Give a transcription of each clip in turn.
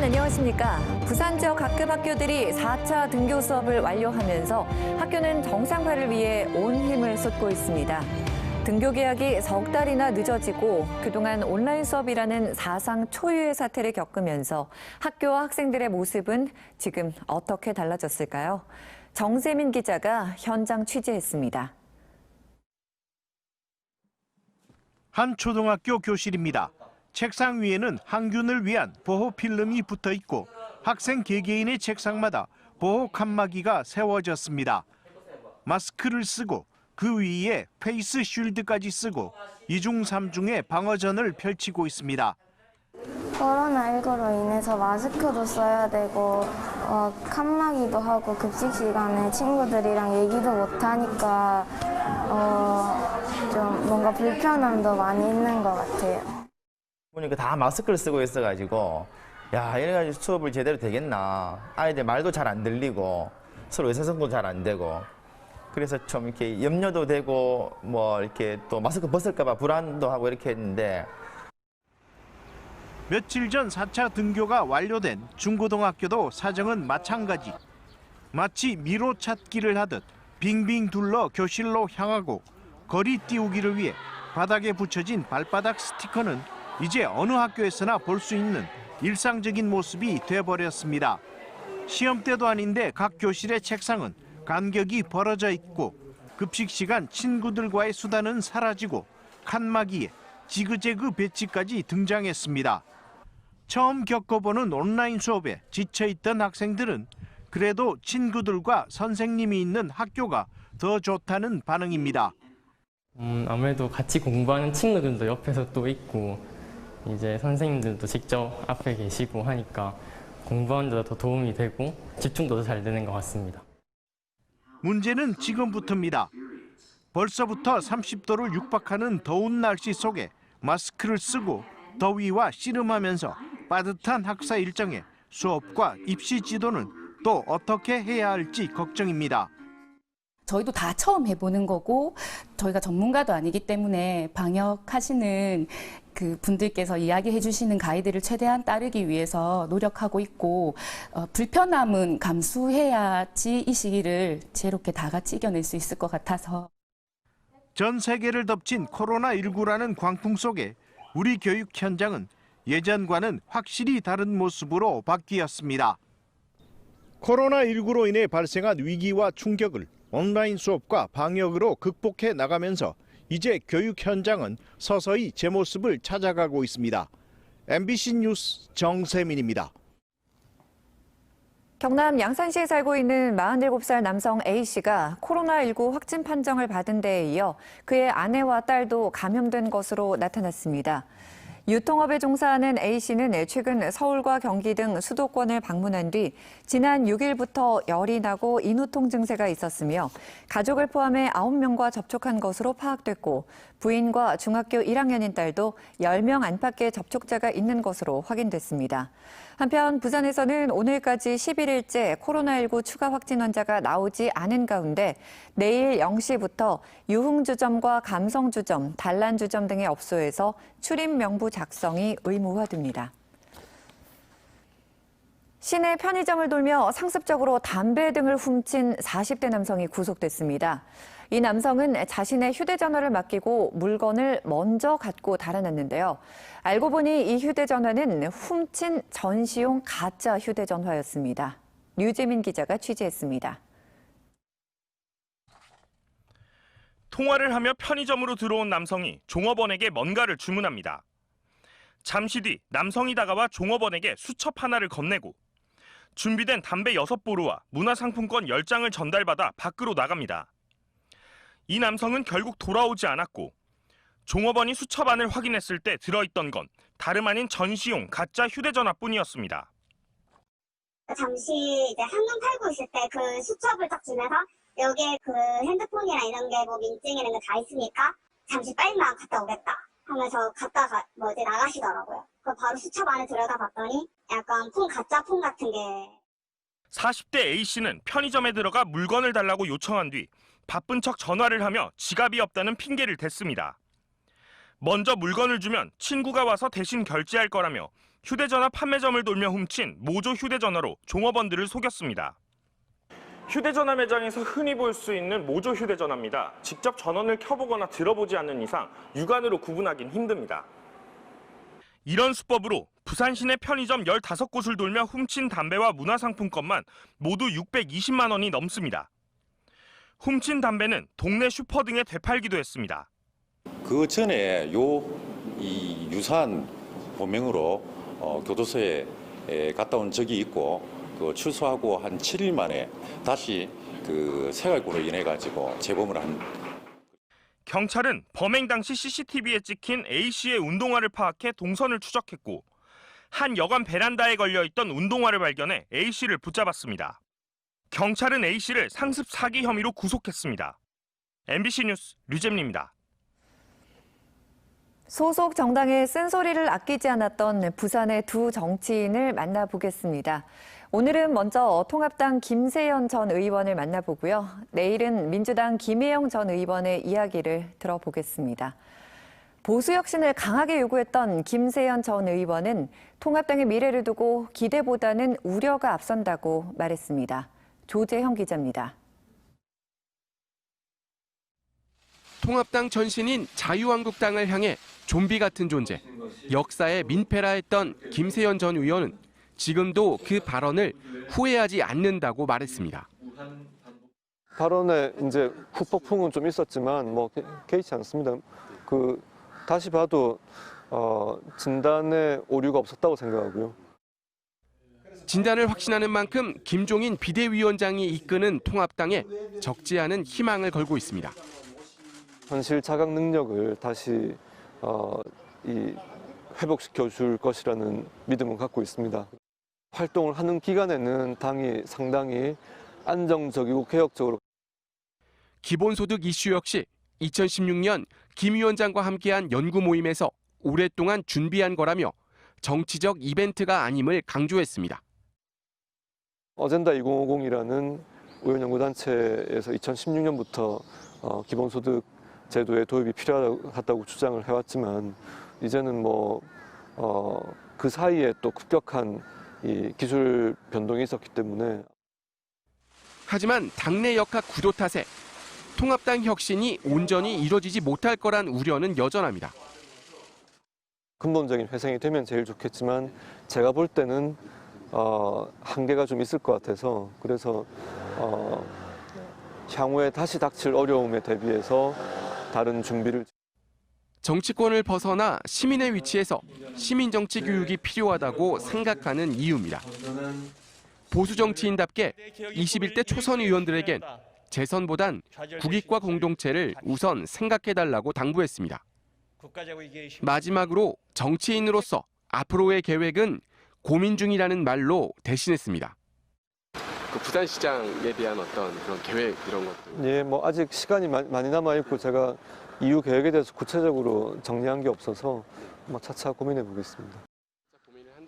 안녕하십니까. 부산 지역 각급 학교들이 4차 등교 수업을 완료하면서 학교는 정상화를 위해 온 힘을 쏟고 있습니다. 등교 계약이 석 달이나 늦어지고 그동안 온라인 수업이라는 사상 초유의 사태를 겪으면서 학교와 학생들의 모습은 지금 어떻게 달라졌을까요? 정세민 기자가 현장 취재했습니다. 한 초등학교 교실입니다. 책상 위에는 항균을 위한 보호 필름이 붙어 있고 학생 개개인의 책상마다 보호 칸막이가 세워졌습니다. 마스크를 쓰고 그 위에 페이스 쉴드까지 쓰고 이중삼중의 방어전을 펼치고 있습니다. 코로나19로 인해서 마스크도 써야 되고 칸막이도 하고 급식 시간에 친구들이랑 얘기도 못하니까 좀 뭔가 불편함도 많이 있는 것 같아요. 보니까 다 마스크를 쓰고 있어가지고 야 이래가지고 수업을 제대로 되겠나, 아이들 말도 잘 안 들리고 서로 의사소통도 잘 안 되고 그래서 좀 이렇게 염려도 되고 뭐 이렇게 또 마스크 벗을까봐 불안도 하고 이렇게 했는데, 며칠 전 4차 등교가 완료된 중고등학교도 사정은 마찬가지. 마치 미로 찾기를 하듯 빙빙 둘러 교실로 향하고 거리 띄우기를 위해 바닥에 붙여진 발바닥 스티커는 이제 어느 학교에서나 볼 수 있는 일상적인 모습이 돼버렸습니다. 시험 때도 아닌데 각 교실의 책상은 간격이 벌어져 있고 급식 시간 친구들과의 수다는 사라지고 칸막이에 지그재그 배치까지 등장했습니다. 처음 겪어보는 온라인 수업에 지쳐있던 학생들은 그래도 친구들과 선생님이 있는 학교가 더 좋다는 반응입니다. 아무래도 같이 공부하는 친구들도 옆에서 또 있고 이제 선생님들도 직접 앞에 계시고 하니까 공부하는 데 더 도움이 되고 집중도 더 잘 되는 것 같습니다. 문제는 지금부터입니다. 벌써부터 30도를 육박하는 더운 날씨 속에 마스크를 쓰고 더위와 씨름하면서 빠듯한 학사 일정에 수업과 입시 지도는 또 어떻게 해야 할지 걱정입니다. 저희도 다 처음 해보는 거고 저희가 전문가도 아니기 때문에 방역하시는 그 분들께서 이야기해 주시는 가이드를 최대한 따르기 위해서 노력하고 있고 불편함은 감수해야지 이 시기를 지혜롭게 다 같이 이겨낼 수 있을 것 같아서. 전 세계를 덮친 코로나19라는 광풍 속에 우리 교육 현장은 예전과는 확실히 다른 모습으로 바뀌었습니다. 코로나19로 인해 발생한 위기와 충격을 온라인 수업과 방역으로 극복해 나가면서 이제 교육 현장은 서서히 제 모습을 찾아가고 있습니다. MBC 뉴스 정세민입니다. 경남 양산시에 살고 있는 47살 남성 A씨가 코로나19 확진 판정을 받은 데에 이어 그의 아내와 딸도 감염된 것으로 나타났습니다. 유통업에 종사하는 A씨는 최근 서울과 경기 등 수도권을 방문한 뒤 지난 6일부터 열이 나고 인후통 증세가 있었으며 가족을 포함해 9명과 접촉한 것으로 파악됐고 부인과 중학교 1학년인 딸도 10명 안팎의 접촉자가 있는 것으로 확인됐습니다. 한편 부산에서는 오늘까지 11일째 코로나19 추가 확진 환자가 나오지 않은 가운데 내일 0시부터 유흥주점과 감성주점, 단란주점 등의 업소에서 출입 명부 작성이 의무화됩니다. 시내 편의점을 돌며 상습적으로 담배 등을 훔친 40대 남성이 구속됐습니다. 이 남성은 자신의 휴대전화를 맡기고 물건을 먼저 갖고 달아났는데요. 알고 보니 이 휴대전화는 훔친 전시용 가짜 휴대전화였습니다. 류재민 기자가 취재했습니다. 통화를 하며 편의점으로 들어온 남성이 종업원에게 뭔가를 주문합니다. 잠시 뒤 남성이 다가와 종업원에게 수첩 하나를 건네고 준비된 담배 6보루와 문화상품권 10장을 전달받아 밖으로 나갑니다. 이 남성은 결국 돌아오지 않았고 종업원이 수첩 안을 확인했을 때 들어있던 건 다름 아닌 전시용 가짜 휴대전화뿐이었습니다. 잠시 이제 한눈 팔고 있을 때 그 수첩을 딱 주면서 여기에 그 핸드폰이랑 이런 게 뭐 민증 이런 게 다 있으니까 잠시 빨리만 갔다 오겠다 하면서 갔다가 나가시더라고요. 그 바로 수첩 안에 들여다 봤더니 약간 가짜 폰 같은 게. 40대 A씨는 편의점에 들어가 물건을 달라고 요청한 뒤 바쁜 척 전화를 하며 지갑이 없다는 핑계를 댔습니다. 먼저 물건을 주면 친구가 와서 대신 결제할 거라며 휴대전화 판매점을 돌며 훔친 모조 휴대전화로 종업원들을 속였습니다. 휴대전화 매장에서 흔히 볼 수 있는 모조 휴대전화입니다. 직접 전원을 켜보거나 들어보지 않는 이상 육안으로 구분하기는 힘듭니다. 이런 수법으로 부산 시내 편의점 15곳을 돌며 훔친 담배와 문화상품권만 모두 620만 원이 넘습니다. 훔친 담배는 동네 슈퍼 등에 되팔기도 했습니다. 그 전에 이 유사한 범행으로 교도소에 갔다 온 적이 있고 출소하고 한 7일 만에 다시 그 생활고로 인해 가지고 재범을 한. 경찰은 범행 당시 CCTV에 찍힌 A씨의 운동화를 파악해 동선을 추적했고 한 여관 베란다에 걸려있던 운동화를 발견해 A씨를 붙잡았습니다. 경찰은 A씨를 상습 사기 혐의로 구속했습니다. MBC 뉴스 류잼리입니다. 소속 정당의 쓴소리를 아끼지 않았던 부산의 두 정치인을 만나보겠습니다. 오늘은 먼저 통합당 김세연 전 의원을 만나보고요. 내일은 민주당 김혜영 전 의원의 이야기를 들어보겠습니다. 보수혁신을 강하게 요구했던 김세연 전 의원은 통합당의 미래를 두고 기대보다는 우려가 앞선다고 말했습니다. 조재형 기자입니다. 통합당 전신인 자유한국당을 향해 좀비 같은 존재, 역사의 민폐라 했던 김세연 전 의원은 지금도 그 발언을 후회하지 않는다고 말했습니다. 발언에 이제 후폭풍은 좀 있었지만 뭐 개의치 않습니다. 다시 봐도 진단에 오류가 없었다고 생각하고요. 진단을 확신하는 만큼 김종인 비대위원장이 이끄는 통합당에 적지 않은 희망을 걸고 있습니다. 현실 자각 능력을 다시 회복시켜 줄 것이라는 믿음을 갖고 있습니다. 활동을 하는 기간에는 당이 상당히 안정적이고 개혁적으로. 기본소득 이슈 역시 2016년 김 위원장과 함께한 연구 모임에서 오랫동안 준비한 거라며 정치적 이벤트가 아님을 강조했습니다. 어젠다 2050이라는 의원연구단체에서 2016년부터 기본소득 제도의 도입이 필요하다고 주장을 해왔지만 이제는 그 사이에 또 급격한 이 기술 변동이 있었기 때문에. 하지만 당내 역학 구도 탓에 통합당 혁신이 온전히 이뤄지지 못할 거란 우려는 여전합니다. 근본적인 회생이 되면 제일 좋겠지만 제가 볼 때는 한계가 좀 있을 것 같아서 그래서 향후에 다시 닥칠 어려움에 대비해서 다른 준비를. 정치권을 벗어나 시민의 위치에서 시민정치 교육이 필요하다고 생각하는 이유입니다. 보수 정치인답게 21대 초선 의원들에겐 재선보단 국익과 공동체를 우선 생각해달라고 당부했습니다. 마지막으로 정치인으로서 앞으로의 계획은 고민 중이라는 말로 대신했습니다. 부산시장에 대한 어떤 그런 계획 이런 것들. 예, 아직 시간이 많이 남아 있고 제가 이후 계획에 대해서 구체적으로 정리한 게 없어서 차차 고민해 보겠습니다.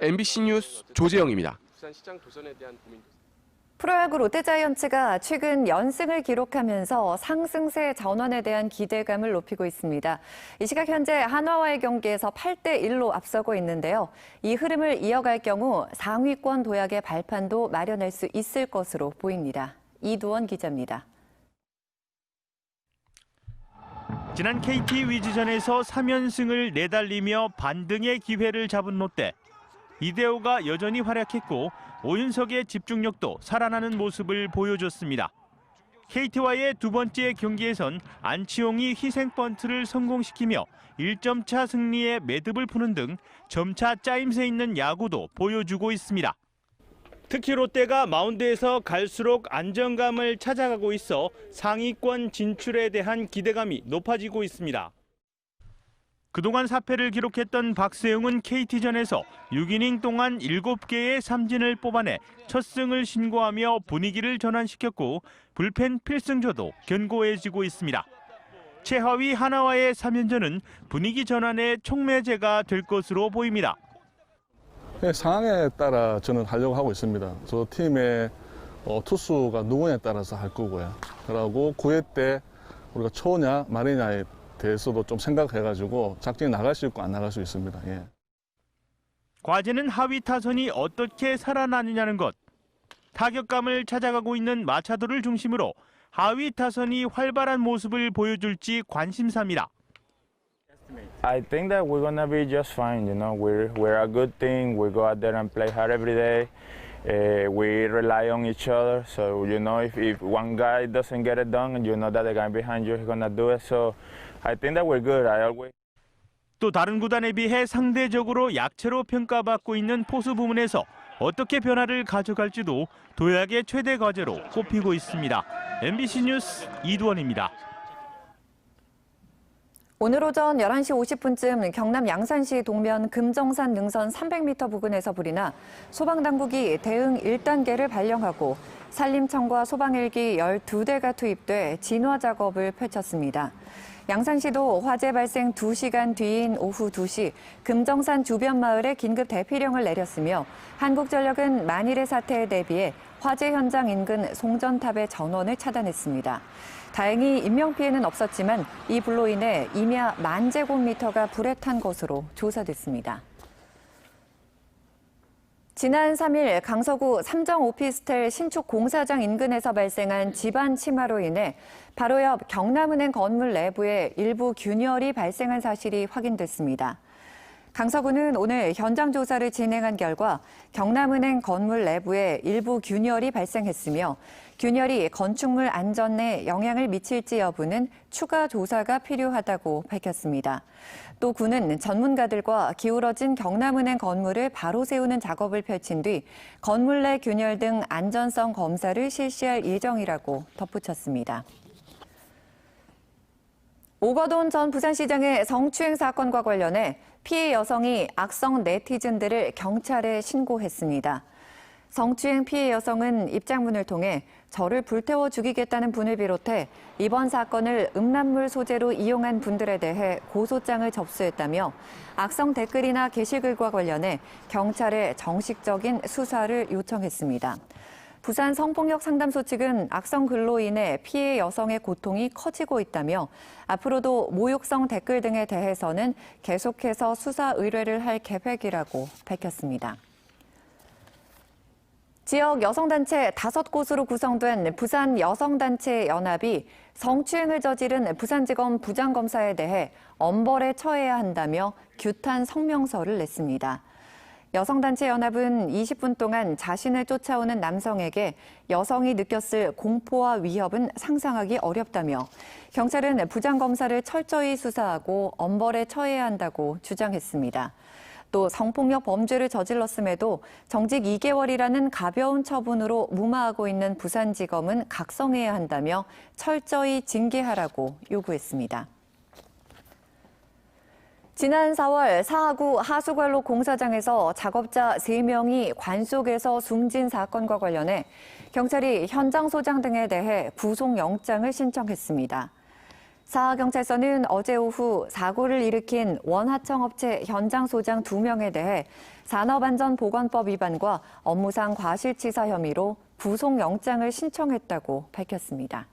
MBC 뉴스 조재영입니다. 부산시장 도전에 대한 고민. 프로야구 롯데자이언츠가 최근 연승을 기록하면서 상승세 전환에 대한 기대감을 높이고 있습니다. 이 시각 현재 한화와의 경기에서 8대1로 앞서고 있는데요. 이 흐름을 이어갈 경우 상위권 도약의 발판도 마련할 수 있을 것으로 보입니다. 이두원 기자입니다. 지난 KT 위즈전에서 3연승을 내달리며 반등의 기회를 잡은 롯데. 이대호가 여전히 활약했고 오윤석의 집중력도 살아나는 모습을 보여줬습니다. KT와의 두 번째 경기에선 안치홍이 희생 번트를 성공시키며 1점차 승리에 매듭을 푸는 등 점차 짜임새 있는 야구도 보여주고 있습니다. 특히 롯데가 마운드에서 갈수록 안정감을 찾아가고 있어 상위권 진출에 대한 기대감이 높아지고 있습니다. 그동안 4패를 기록했던 박세웅은 KT전에서 6이닝 동안 7개의 삼진을 뽑아내 첫 승을 신고하며 분위기를 전환시켰고 불펜 필승조도 견고해지고 있습니다. 최하위 하나와의 3연전은 분위기 전환의 촉매제가 될 것으로 보입니다. 상황에 따라 저는 하려고 하고 있습니다. 저 팀의 투수가 누구냐에 따라서 할 거고요. 그리고 9회 때 우리가 초냐 말이냐에 대해서도 좀 생각해가지고 작전이 나갈 수 있고 안 나갈 수 있습니다. 예. 과제는 하위 타선이 어떻게 살아나느냐는 것. 타격감을 찾아가고 있는 마차도를 중심으로 하위 타선이 활발한 모습을 보여줄지 관심사입니다. I think that we're gonna be just fine. You know, we're a good team. We go out there and play hard every day. We rely on each other. So you know, if one guy doesn't get it done, you know that the guy behind you is gonna do it. So I think that we're good. 또 다른 구단에 비해 상대적으로 약체로 평가받고 있는 포수 부문에서 어떻게 변화를 가져갈지도 도약의 최대 과제로 꼽히고 있습니다. MBC 뉴스 이두원입니다. 오늘 오전 11시 50분쯤 경남 양산시 동면 금정산 능선 300m 부근에서 불이 나 소방당국이 대응 1단계를 발령하고 산림청과 소방헬기 12대가 투입돼 진화 작업을 펼쳤습니다. 양산시도 화재 발생 2시간 뒤인 오후 2시 금정산 주변 마을에 긴급 대피령을 내렸으며 한국전력은 만일의 사태에 대비해 화재 현장 인근 송전탑의 전원을 차단했습니다. 다행히 인명피해는 없었지만 이 불로 인해 임야 10,000제곱미터가 불에 탄 것으로 조사됐습니다. 지난 3일 강서구 삼정 오피스텔 신축 공사장 인근에서 발생한 집안 침하로 인해 바로 옆 경남은행 건물 내부에 일부 균열이 발생한 사실이 확인됐습니다. 강서구는 오늘 현장 조사를 진행한 결과 경남은행 건물 내부에 일부 균열이 발생했으며 균열이 건축물 안전에 영향을 미칠지 여부는 추가 조사가 필요하다고 밝혔습니다. 또 구는 전문가들과 기울어진 경남은행 건물을 바로 세우는 작업을 펼친 뒤 건물 내 균열 등 안전성 검사를 실시할 예정이라고 덧붙였습니다. 오거돈 전 부산시장의 성추행 사건과 관련해 피해 여성이 악성 네티즌들을 경찰에 신고했습니다. 성추행 피해 여성은 입장문을 통해 저를 불태워 죽이겠다는 분을 비롯해 이번 사건을 음란물 소재로 이용한 분들에 대해 고소장을 접수했다며 악성 댓글이나 게시글과 관련해 경찰에 정식적인 수사를 요청했습니다. 부산 성폭력 상담소 측은 악성 글로 인해 피해 여성의 고통이 커지고 있다며 앞으로도 모욕성 댓글 등에 대해서는 계속해서 수사 의뢰를 할 계획이라고 밝혔습니다. 지역 여성단체 5곳으로 구성된 부산 여성단체 연합이 성추행을 저지른 부산지검 부장검사에 대해 엄벌에 처해야 한다며 규탄 성명서를 냈습니다. 여성단체 연합은 20분 동안 자신을 쫓아오는 남성에게 여성이 느꼈을 공포와 위협은 상상하기 어렵다며 경찰은 부장검사를 철저히 수사하고 엄벌에 처해야 한다고 주장했습니다. 또 성폭력 범죄를 저질렀음에도 정직 2개월이라는 가벼운 처분으로 무마하고 있는 부산지검은 각성해야 한다며 철저히 징계하라고 요구했습니다. 지난 4월 사하구 하수관로 공사장에서 작업자 3명이 관 속에서 숨진 사건과 관련해 경찰이 현장 소장 등에 대해 구속영장을 신청했습니다. 사하경찰서는 어제 오후 사고를 일으킨 원하청업체 현장 소장 2명에 대해 산업안전보건법 위반과 업무상 과실치사 혐의로 구속영장을 신청했다고 밝혔습니다.